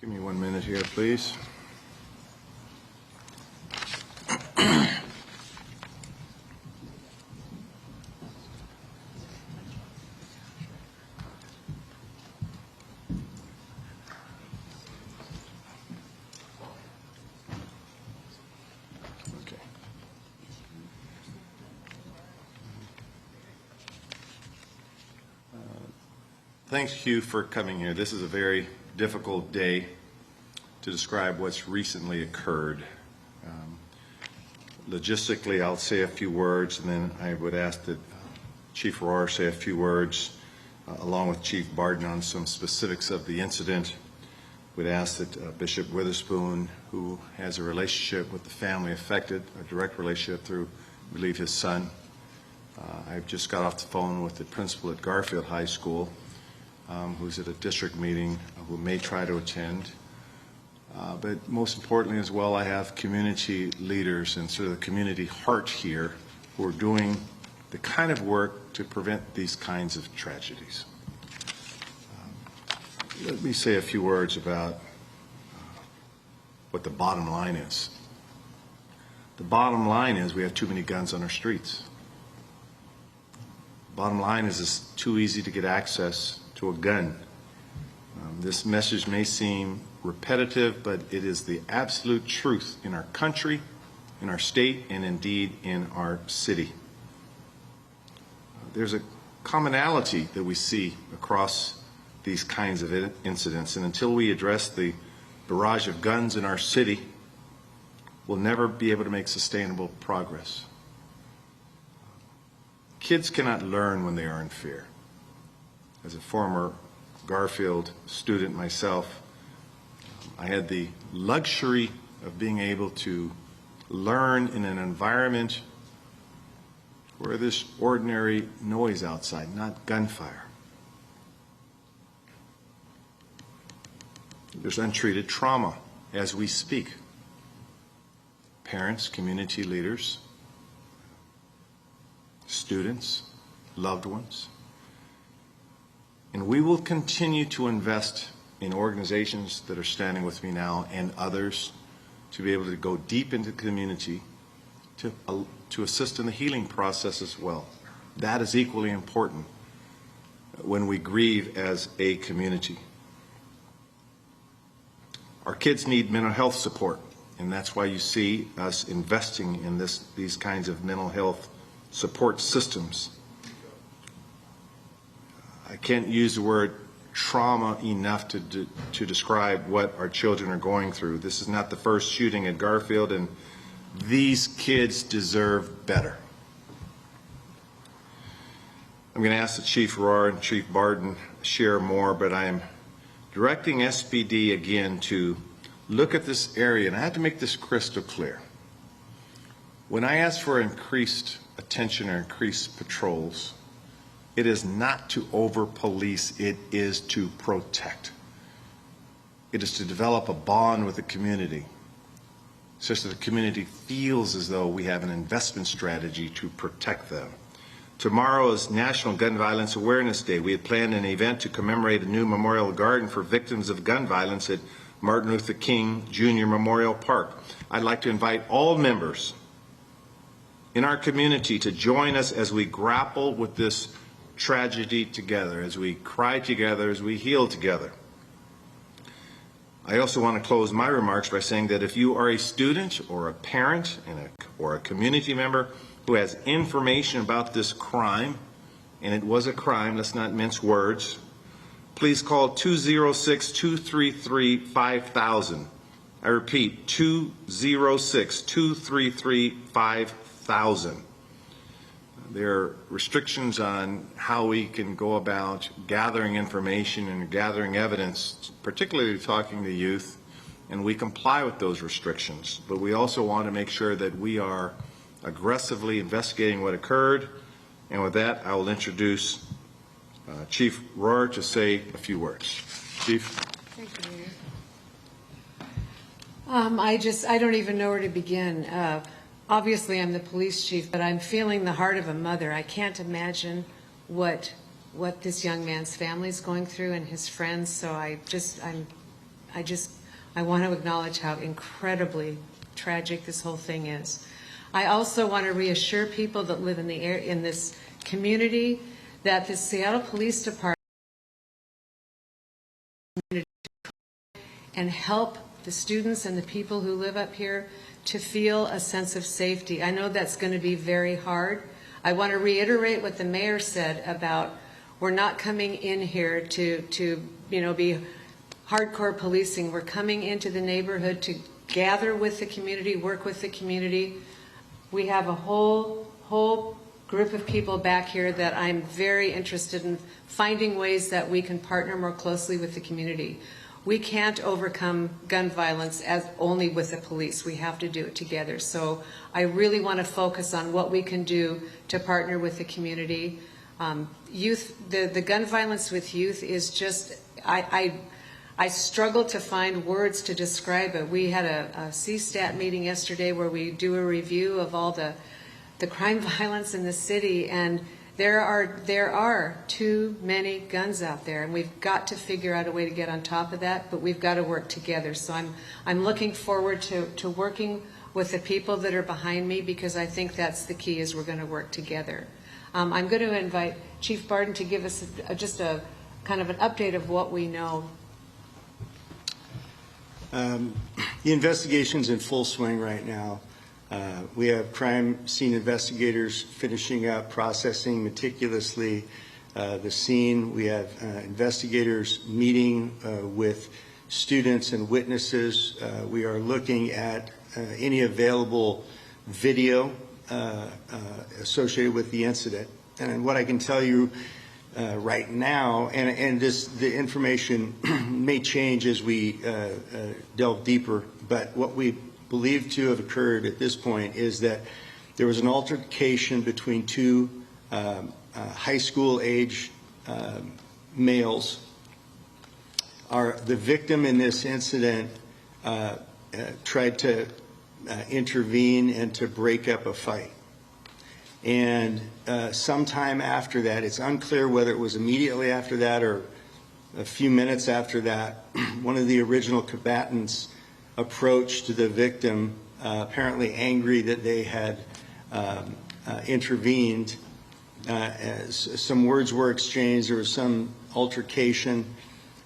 Give me 1 minute here, please. Okay. Thanks, Hugh, for coming here. This is a very difficult day to describe what's recently occurred. Logistically, I'll say a few words, and then I would ask that Chief Rahr say a few words, along with Chief Barden, on some specifics of the incident. Would ask that Bishop Witherspoon, who has a relationship with the family affected, a direct relationship through, I believe, his son. I've just got off the phone with the principal at Garfield High School, who's at a district meeting, who may try to attend. But most importantly as well, I have community leaders and sort of the community heart here who are doing the kind of work to prevent these kinds of tragedies. Let me say a few words about what the bottom line is. The bottom line is we have too many guns on our streets. Bottom line is it's too easy to get access to a gun. This message may seem repetitive, but it is the absolute truth in our country, in our state, and indeed in our city. There's a commonality that we see across these kinds of incidents, and until we address the barrage of guns in our city, we'll never be able to make sustainable progress. Kids cannot learn when they are in fear. As a former Garfield student myself, I had the luxury of being able to learn in an environment where there's ordinary noise outside, not gunfire. There's untreated trauma as we speak. Parents, community leaders, students, loved ones. And we will continue to invest in organizations that are standing with me now and others to be able to go deep into the community to assist in the healing process as well. That is equally important when we grieve as a community. Our kids need mental health support, and that's why you see us investing in these kinds of mental health support systems. I can't use the word trauma enough to describe what our children are going through. This is not the first shooting at Garfield, and these kids deserve better. I'm going to ask the Chief Rahr and Chief Barden share more, but I am directing SPD again to look at this area, and I have to make this crystal clear. When I ask for increased attention or increased patrols, it is not to over-police, it is to protect. It is to develop a bond with the community, such that the community feels as though we have an investment strategy to protect them. Tomorrow is National Gun Violence Awareness Day. We had planned an event to commemorate a new memorial garden for victims of gun violence at Martin Luther King Jr. Memorial Park. I'd like to invite all members in our community to join us as we grapple with this tragedy together, as we cry together, as we heal together. I also want to close my remarks by saying that if you are a student or a parent or a community member who has information about this crime, and it was a crime, let's not mince words, please call 206-233-5000. I repeat, 206-233-5000. There are restrictions on how we can go about gathering information and gathering evidence, particularly talking to youth, and we comply with those restrictions. But we also want to make sure that we are aggressively investigating what occurred. And with that, I will introduce Chief Rahr to say a few words. Chief. Thank you, Mayor. I don't even know where to begin. Obviously, I'm the police chief, but I'm feeling the heart of a mother. I can't imagine what this young man's family is going through and his friends. So I'm I want to acknowledge how incredibly tragic this whole thing is. I also want to reassure people that live in this community that the Seattle Police Department and help the students and the people who live up here to feel a sense of safety. I know that's going to be very hard. I want to reiterate what the mayor said about we're not coming in here to be hardcore policing. We're coming into the neighborhood to gather with the community, work with the community. We have a whole group of people back here that I'm very interested in finding ways that we can partner more closely with the community. We can't overcome gun violence as only with the police. We have to do it together. So I really want to focus on what we can do to partner with the community. Youth, the gun violence with youth is just, I struggle to find words to describe it. We had a CSTAT meeting yesterday where we do a review of all the crime violence in the city, and there are too many guns out there, and we've got to figure out a way to get on top of that, but we've got to work together. So I'm looking forward to working with the people that are behind me, because I think that's the key, is we're going to work together. I'm going to invite Chief Barden to give us just a kind of an update of what we know. The investigation's in full swing right now. We have crime scene investigators finishing up processing meticulously the scene. We have investigators meeting with students and witnesses. We are looking at any available video associated with the incident. And what I can tell you right now, and the information may change as we delve deeper, but what we believe to have occurred at this point is that there was an altercation between two high school age males. The victim in this incident tried to intervene and to break up a fight. And sometime after that, it's unclear whether it was immediately after that or a few minutes after that, one of the original combatants approached the victim, apparently angry that they had intervened. Some words were exchanged, there was some altercation,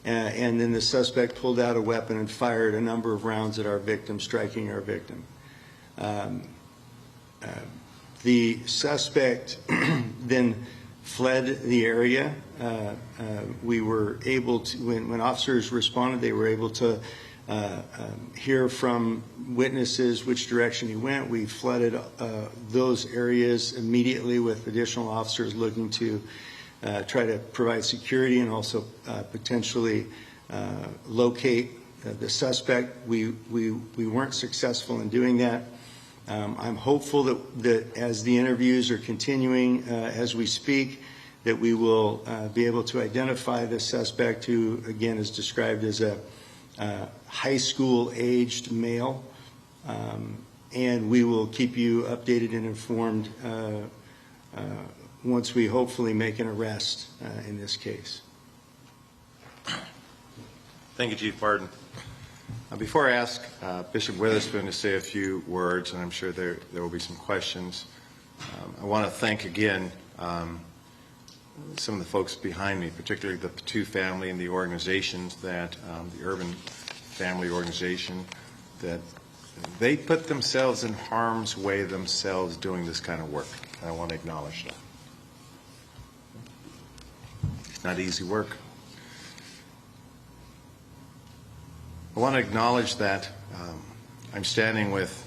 and then the suspect pulled out a weapon and fired a number of rounds at our victim, striking our victim. The suspect then fled the area. We were able to, when officers responded, they were able to hear from witnesses which direction he went. We flooded those areas immediately with additional officers looking to try to provide security and also potentially locate the suspect. We weren't successful in doing that. I'm hopeful that as the interviews are continuing as we speak, that we will be able to identify the suspect, who again is described as a high school aged male, and we will keep you updated and informed once we hopefully make an arrest in this case. Thank you, Chief Barden. Before I ask Bishop Witherspoon to say a few words, and I'm sure there will be some questions, I want to thank again some of the folks behind me, particularly the Patu family and the organizations that, the Urban Family Organization, that they put themselves in harm's way themselves doing this kind of work. And I want to acknowledge that. It's not easy work. I want to acknowledge that I'm standing with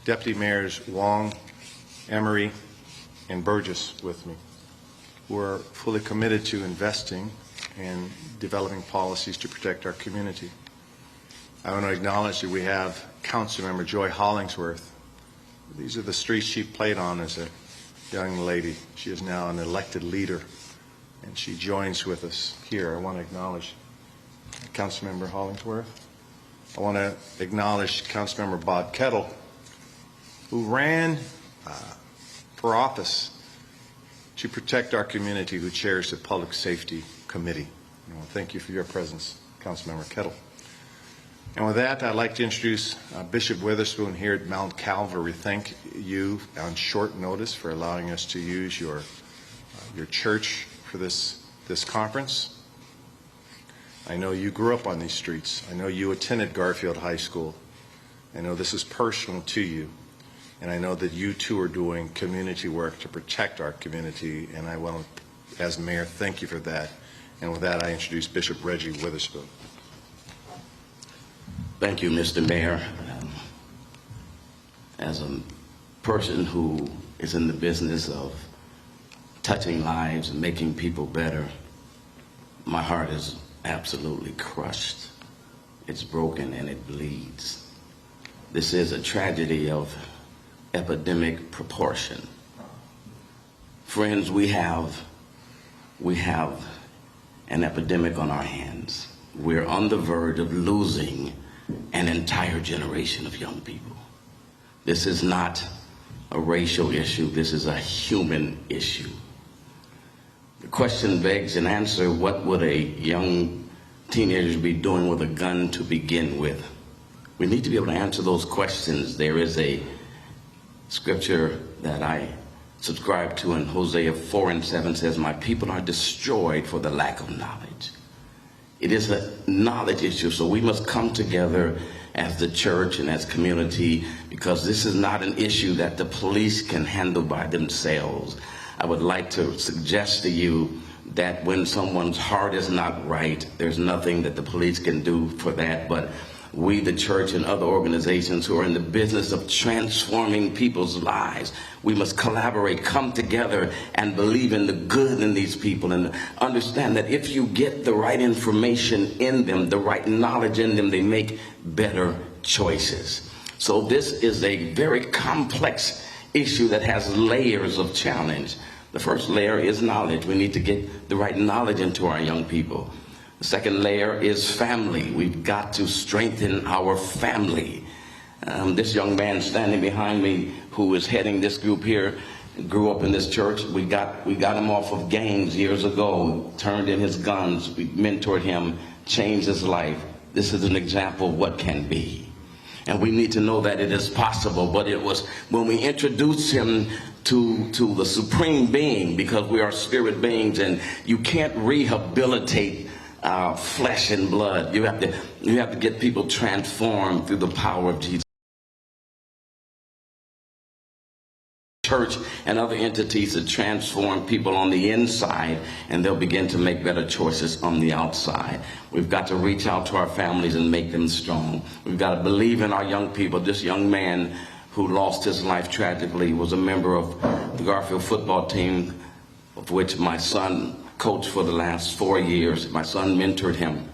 Deputy Mayors Wong, Emery, and Burgess with me, who are fully committed to investing and developing policies to protect our community. I want to acknowledge that we have Councilmember Joy Hollingsworth. These are the streets she played on as a young lady. She is now an elected leader, and she joins with us here. I want to acknowledge Councilmember Hollingsworth. I want to acknowledge Councilmember Bob Kettle, who ran for office to protect our community, who chairs the Public Safety Committee. Well, thank you for your presence, Councilmember Kettle. And with that, I'd like to introduce Bishop Witherspoon here at Mount Calvary. Thank you on short notice for allowing us to use your church for this conference. I know you grew up on these streets. I know you attended Garfield High School. I know this is personal to you. And I know that you too are doing community work to protect our community. And I want to, as mayor, thank you for that. And with that, I introduce Bishop Reggie Witherspoon. Thank you, Mr. Mayor. As a person who is in the business of touching lives and making people better, my heart is absolutely crushed. It's broken and it bleeds. This is a tragedy of epidemic proportion. Friends, we have an epidemic on our hands. We're on the verge of losing an entire generation of young people. This is not a racial issue. This is a human issue. The question begs an answer: what would a young teenager be doing with a gun to begin with? We need to be able to answer those questions. There is a scripture that I subscribe to in Hosea 4:7 says, "My people are destroyed for the lack of knowledge." It is a knowledge issue, so we must come together as the church and as community, because this is not an issue that the police can handle by themselves. I would like to suggest to you that when someone's heart is not right, there's nothing that the police can do for that, but we, the church, and other organizations who are in the business of transforming people's lives, we must collaborate, come together, and believe in the good in these people, and understand that if you get the right information in them, the right knowledge in them, they make better choices. So this is a very complex issue that has layers of challenge. The first layer is knowledge. We need to get the right knowledge into our young people. The second layer is family. We've got to strengthen our family. This young man standing behind me, who is heading this group here, grew up in this church. We got him off of gangs years ago, turned in his guns. We mentored him, changed his life. This is an example of what can be. And we need to know that it is possible, but it was when we introduced him to the supreme being, because we are spirit beings, and you can't rehabilitate flesh and blood. You have to get people transformed through the power of Jesus. Church and other entities that transform people on the inside, and they'll begin to make better choices on the outside. We've got to reach out to our families and make them strong. We've got to believe in our young people. This young man who lost his life tragically was a member of the Garfield football team, of which my son coached for the last 4 years. My son mentored him,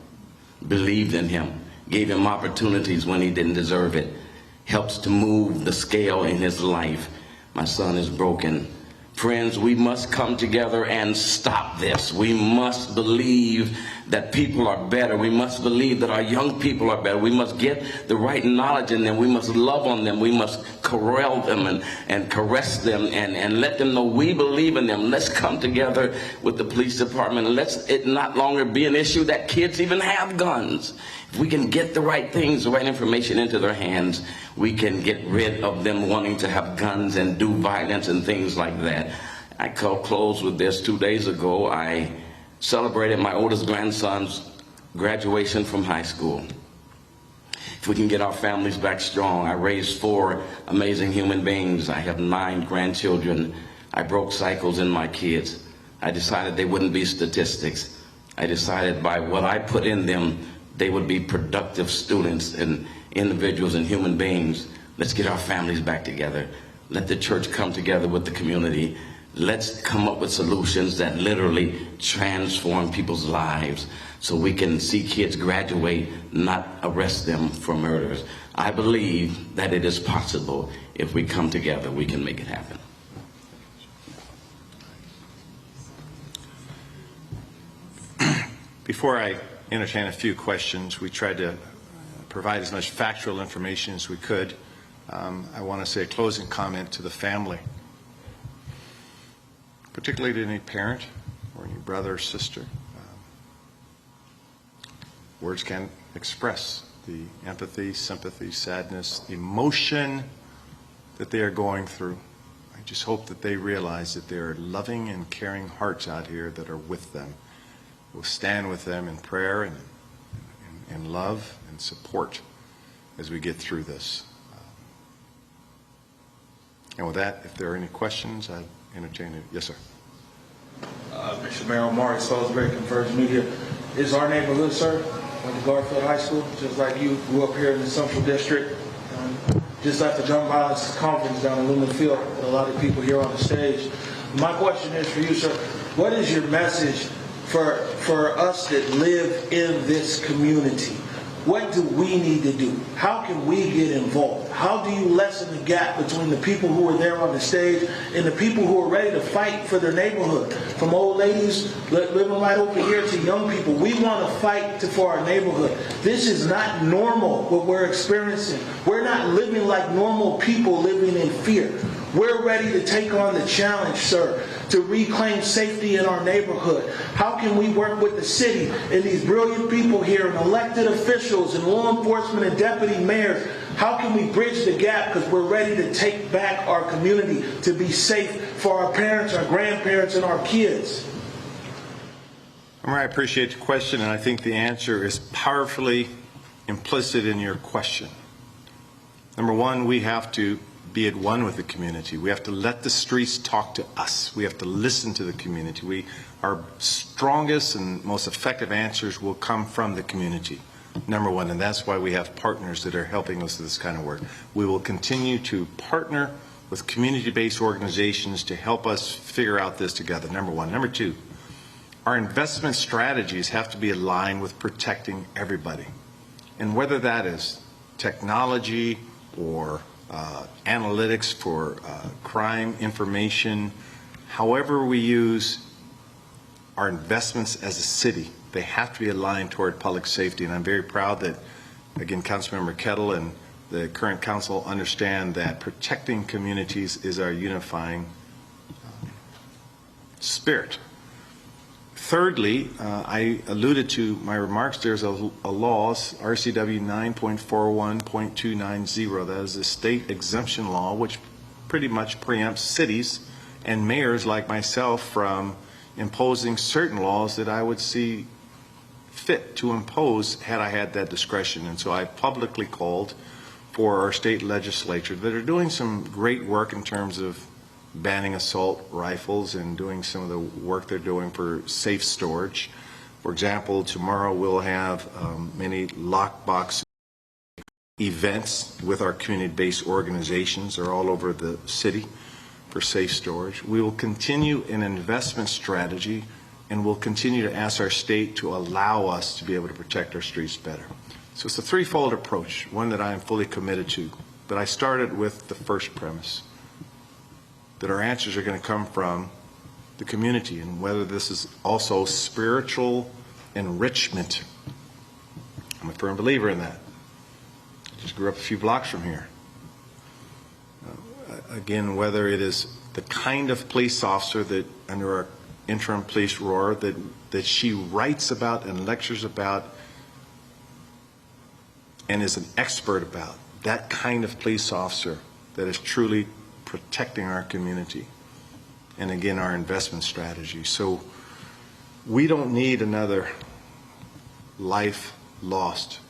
believed in him, gave him opportunities when he didn't deserve it, helps to move the scale in his life. My son is broken. Friends, we must come together and stop this. We must believe that people are better. We must believe that our young people are better. We must get the right knowledge in them. We must love on them. We must corral them and caress them and let them know we believe in them. Let's come together with the police department. Let's it not longer be an issue that kids even have guns. If we can get the right things, the right information into their hands, we can get rid of them wanting to have guns and do violence and things like that. I close with this. 2 days ago, I celebrated my oldest grandson's graduation from high school. If we can get our families back strong, I raised 4 amazing human beings. I have 9 grandchildren. I broke cycles in my kids. I decided they wouldn't be statistics. I decided by what I put in them, they would be productive students and individuals and human beings. Let's get our families back together. Let the church come together with the community. Let's come up with solutions that literally transform people's lives so we can see kids graduate, not arrest them for murders. I believe that it is possible. If we come together, we can make it happen. Before I entertain a few questions, we tried to provide as much factual information as we could. I want to say a closing comment to the family, particularly to any parent or any brother or sister. words can't express the empathy, sympathy, sadness, emotion that they are going through. I just hope that they realize that there are loving and caring hearts out here that are with them. We'll stand with them in prayer and love and support as we get through this. And with that, if there are any questions, I'd entertain it. Yes, sir. Mr. Mayor Omari, Salisbury Converge Media. Is our neighborhood, sir, went to Garfield High School, just like you grew up here in the Central District. Just like the gun violence conference down in Lumen Field, with a lot of people here on the stage. My question is for you, sir. What is your message for us that live in this community? What do we need to do? How can we get involved? How do you lessen the gap between the people who are there on the stage and the people who are ready to fight for their neighborhood? From old ladies living right over here to young people, we want to fight for our neighborhood. This is not normal, what we're experiencing. We're not living like normal people living in fear. We're ready to take on the challenge, sir, to reclaim safety in our neighborhood. How can we work with the city and these brilliant people here and elected officials and law enforcement and deputy mayors? How can we bridge the gap, because we're ready to take back our community to be safe for our parents, our grandparents, and our kids? I appreciate the question, and I think the answer is powerfully implicit in your question. Number one, we have to be at one with the community. We have to let the streets talk to us. We have to listen to the community. Our strongest and most effective answers will come from the community, number one, and that's why we have partners that are helping us with this kind of work. We will continue to partner with community-based organizations to help us figure out this together, number one. Number two, our investment strategies have to be aligned with protecting everybody. And whether that is technology or analytics for crime information, however we use our investments as a city, they have to be aligned toward public safety. And I'm very proud that, again, Councilmember Kettle and the current council understand that protecting communities is our unifying spirit. Thirdly, I alluded to my remarks, there's a law, RCW 9.41.290, that is a state exemption law which pretty much preempts cities and mayors like myself from imposing certain laws that I would see fit to impose had I had that discretion. And so I publicly called for our state legislature that are doing some great work in terms of banning assault rifles and doing some of the work they're doing for safe storage. For example, tomorrow we'll have many lockbox events with our community-based organizations. They're all over the city for safe storage. We will continue an investment strategy, and we'll continue to ask our state to allow us to be able to protect our streets better. So it's a threefold approach, one that I am fully committed to. But I started with the first premise, that our answers are going to come from the community, and whether this is also spiritual enrichment. I'm a firm believer in that. I just grew up a few blocks from here. Again, whether it is the kind of police officer that under our interim police Rahr that she writes about and lectures about and is an expert about, that kind of police officer that is truly protecting our community, and again our investment strategy. So we don't need another life lost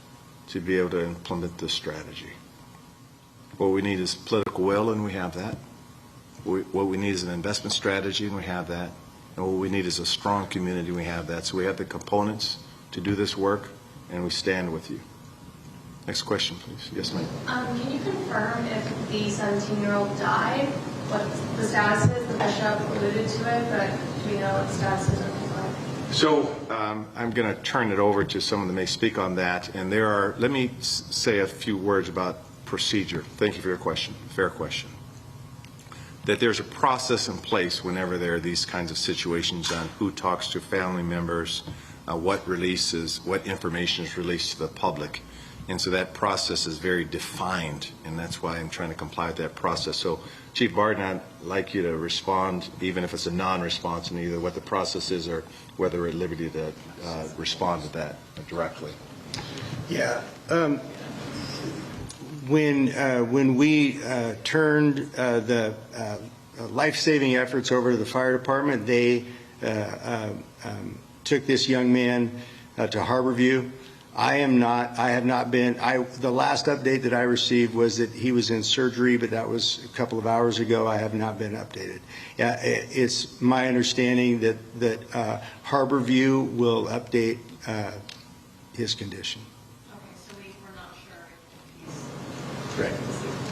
to be able to implement this strategy. What we need is political will, and we have that. What we need is an investment strategy, and we have that. And what we need is a strong community, and we have that. So we have the components to do this work, and we stand with you. Next question, please. Yes, ma'am. Can you confirm if the 17-year-old died, what the status is? The bishop alluded to it, but do we know what the status is? So I'm going to turn it over to someone that may speak on that. And let me say a few words about procedure. Thank you for your question. Fair question. That there's a process in place whenever there are these kinds of situations on who talks to family members, what information is released to the public. And so that process is very defined, and that's why I'm trying to comply with that process. So, Chief Barden, I'd like you to respond, even if it's a non-response, in either what the process is or whether we're at liberty to respond to that directly. Yeah. When we turned the life-saving efforts over to the fire department, they took this young man to Harborview. I have not been, the last update that I received was that he was in surgery, but that was a couple of hours ago. I have not been updated. It's my understanding that Harborview will update his condition. Okay, so we're not sure if he's... Right.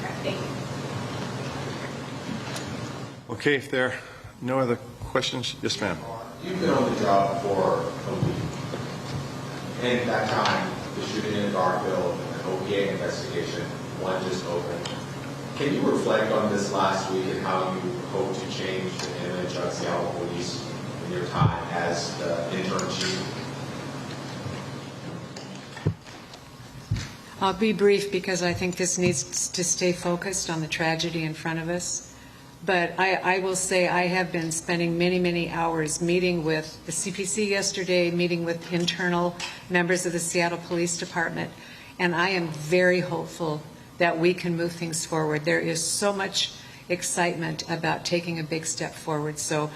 Okay, thank you. Okay, if there are no other questions, yes, ma'am. You've been on the job for a week. And at that time, the shooting in Garfield, an OPA investigation, one just opened. Can you reflect on this last week and how you hope to change the image of Seattle Police in your time as the interim chief? I'll be brief because I think this needs to stay focused on the tragedy in front of us. But I will say I have been spending many, many hours meeting with the CPC yesterday, meeting with internal members of the Seattle Police Department, and I am very hopeful that we can move things forward. There is so much excitement about taking a big step forward. So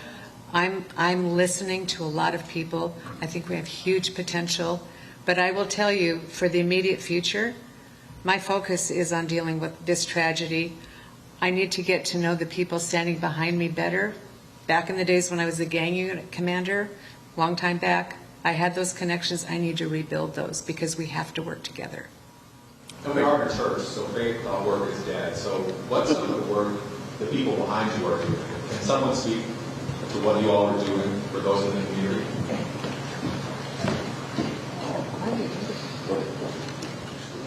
I'm listening to a lot of people. I think we have huge potential. But I will tell you, for the immediate future, my focus is on dealing with this tragedy. I need to get to know the people standing behind me better. Back in the days when I was a gang unit commander, long time back, I had those connections. I need to rebuild those because we have to work together. And we are in church, so faith without work is dead. So what's some of the work the people behind you are doing? Can someone speak to what you all are doing for those in the community?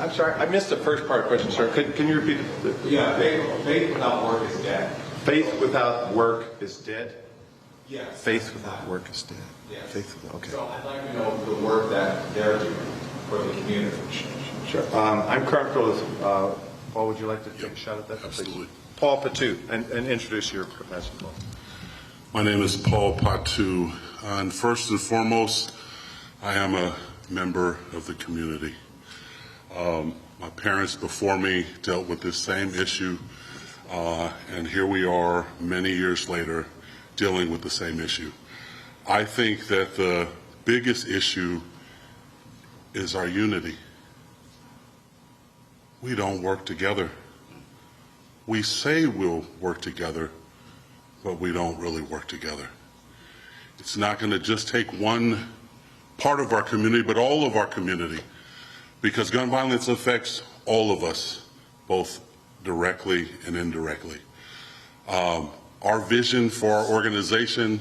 I'm sorry, I missed the first part of the question, sir. Can you repeat it? Yeah, faith without work is dead. Faith without work is dead? Yes. Faith without work is dead. Yes. Faith without, okay. So I'd like to know the work that they're doing for the community. Sure. I'm comfortable with, Paul, would you like to take a shot at that? Absolutely. Paul Patu, and introduce your capacity, Paul. My name is Paul Patu, and first and foremost, I am a member of the community. My parents before me dealt with this same issue, and here we are many years later dealing with the same issue. I think that the biggest issue is our unity. We don't work together. We say we'll work together, but we don't really work together. It's not going to just take one part of our community, but all of our community, because gun violence affects all of us, both directly and indirectly. Our vision for our organization,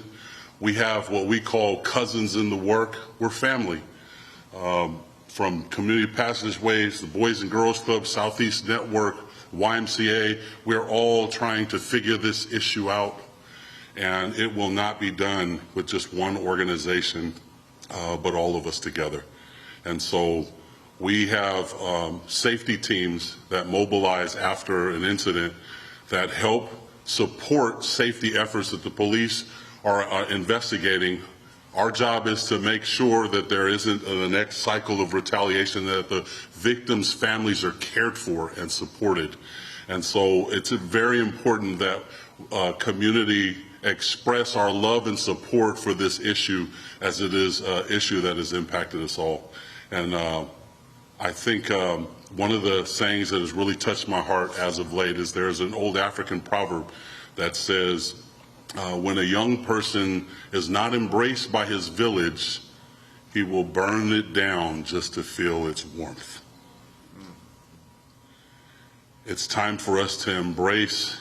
we have what we call cousins in the work. We're family. From community passageways, the Boys and Girls Club, Southeast Network, YMCA, we're all trying to figure this issue out, and it will not be done with just one organization, but all of us together. And so we have safety teams that mobilize after an incident that help support safety efforts that the police are investigating. Our job is to make sure that there isn't the next cycle of retaliation, that the victims' families are cared for and supported. And so it's very important that community express our love and support for this issue, as it is an issue that has impacted us all. And I think one of the sayings that has really touched my heart as of late is there's an old African proverb that says, when a young person is not embraced by his village, he will burn it down just to feel its warmth. It's time for us to embrace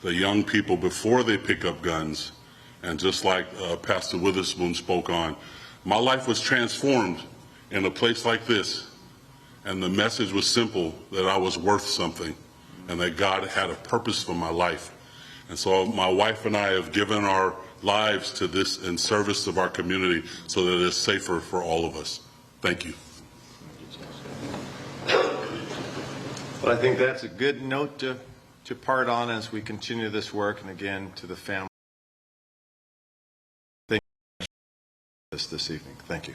the young people before they pick up guns. And just like Pastor Witherspoon spoke on, my life was transformed in a place like this. And the message was simple, that I was worth something and that God had a purpose for my life. And so my wife and I have given our lives to this in service of our community so that it's safer for all of us. Thank you. Well, I think that's a good note to part on as we continue this work. And again, to the family, thank you this evening. Thank you.